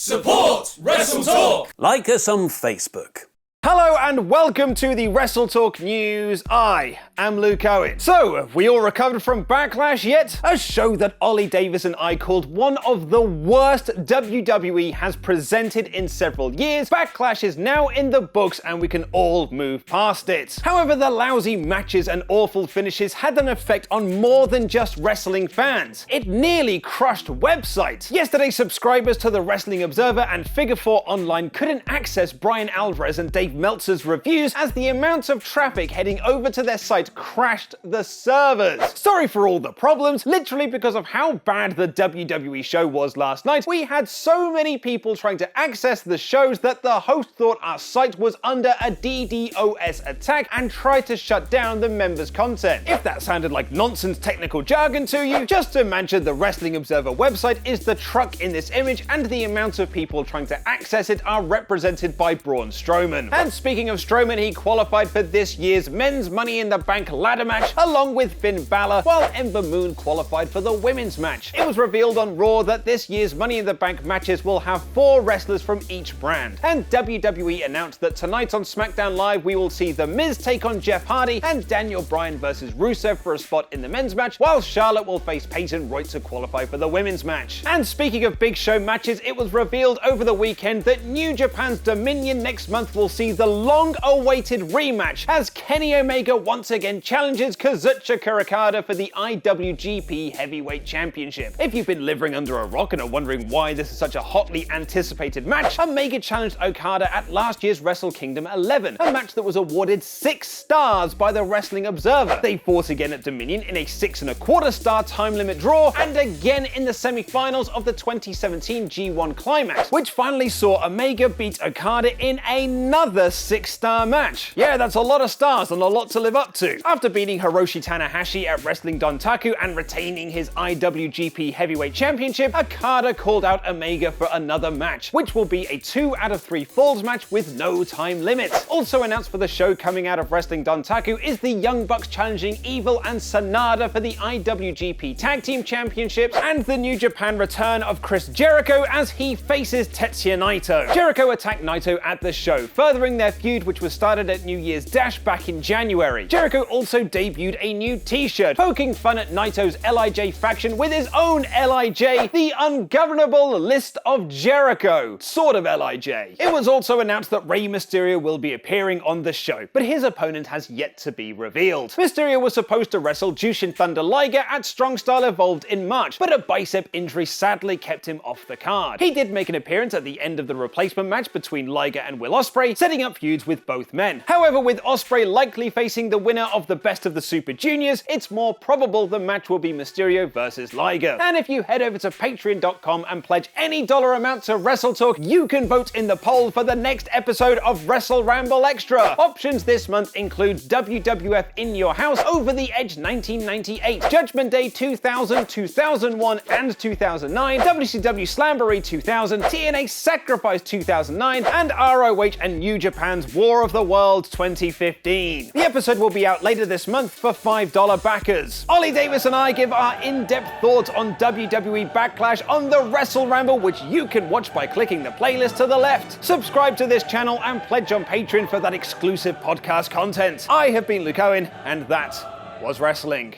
Support WrestleTalk! Like us on Facebook. Hello and welcome to the WrestleTalk News. I am Luke Owen. So, have we all recovered from Backlash yet? A show that Ollie Davis and I called one of the worst WWE has presented in several years. Backlash is now in the books and we can all move past it. However, the lousy matches and awful finishes had an effect on more than just wrestling fans. It nearly crushed websites. Yesterday, subscribers to the Wrestling Observer and Figure 4 Online couldn't access Brian Alvarez and Dave Meltzer's reviews as the amount of traffic heading over to their site crashed the servers. Sorry for all the problems. Literally because of how bad the WWE show was last night, we had so many people trying to access the shows that the host thought our site was under a DDoS attack and tried to shut down the members' content. If that sounded like nonsense technical jargon to you, just imagine the Wrestling Observer website is the truck in this image and the amount of people trying to access it are represented by Braun Strowman. And speaking of Strowman, he qualified for this year's Men's Money in the Bank ladder match along with Finn Balor, while Ember Moon qualified for the women's match. It was revealed on Raw that this year's Money in the Bank matches will have 4 wrestlers from each brand. And WWE announced that tonight on SmackDown Live we will see The Miz take on Jeff Hardy and Daniel Bryan versus Rusev for a spot in the men's match, while Charlotte will face Peyton Royce to qualify for the women's match. And speaking of big show matches, it was revealed over the weekend that New Japan's Dominion next month will see the long-awaited rematch as Kenny Omega once again challenges Kazuchika Okada for the IWGP Heavyweight Championship. If you've been living under a rock and are wondering why this is such a hotly anticipated match, Omega challenged Okada at last year's Wrestle Kingdom 11, a match that was awarded 6 stars by the Wrestling Observer. They fought again at Dominion in a 6.25 star time limit draw, and again in the semi-finals of the 2017 G1 Climax, which finally saw Omega beat Okada in another 6-star match. Yeah, that's a lot of stars and a lot to live up to. After beating Hiroshi Tanahashi at Wrestling Dontaku and retaining his IWGP Heavyweight Championship, Okada called out Omega for another match, which will be a 2 out of 3 falls match with no time limit. Also announced for the show coming out of Wrestling Dontaku is the Young Bucks challenging Evil and Sanada for the IWGP Tag Team Championships, and the New Japan return of Chris Jericho as he faces Tetsuya Naito. Jericho attacked Naito at the show, furthering their feud, which was started at New Year's Dash back in January. Jericho also debuted a new t-shirt, poking fun at Naito's LIJ faction with his own LIJ, the Ungovernable List of Jericho. Sort of LIJ. It was also announced that Rey Mysterio will be appearing on the show, but his opponent has yet to be revealed. Mysterio was supposed to wrestle Jushin Thunder Liger at Strong Style Evolved in March, but a bicep injury sadly kept him off the card. He did make an appearance at the end of the replacement match between Liger and Will Ospreay, setting up feuds with both men. However, with Ospreay likely facing the winner of the Best of the Super Juniors, it's more probable the match will be Mysterio versus Liger. And if you head over to patreon.com and pledge any dollar amount to WrestleTalk, you can vote in the poll for the next episode of Wrestle Ramble Extra. Options this month include WWF In Your House, Over the Edge 1998, Judgment Day 2000, 2001, and 2009, WCW Slamboree 2000, TNA Sacrifice 2009, and ROH and New Japan's War of the World 2015. The episode will be out later this month for $5 backers. Ollie Davis and I give our in-depth thoughts on WWE Backlash on the Wrestle Ramble, which you can watch by clicking the playlist to the left. Subscribe to this channel and pledge on Patreon for that exclusive podcast content. I have been Luke Owen, and that was wrestling.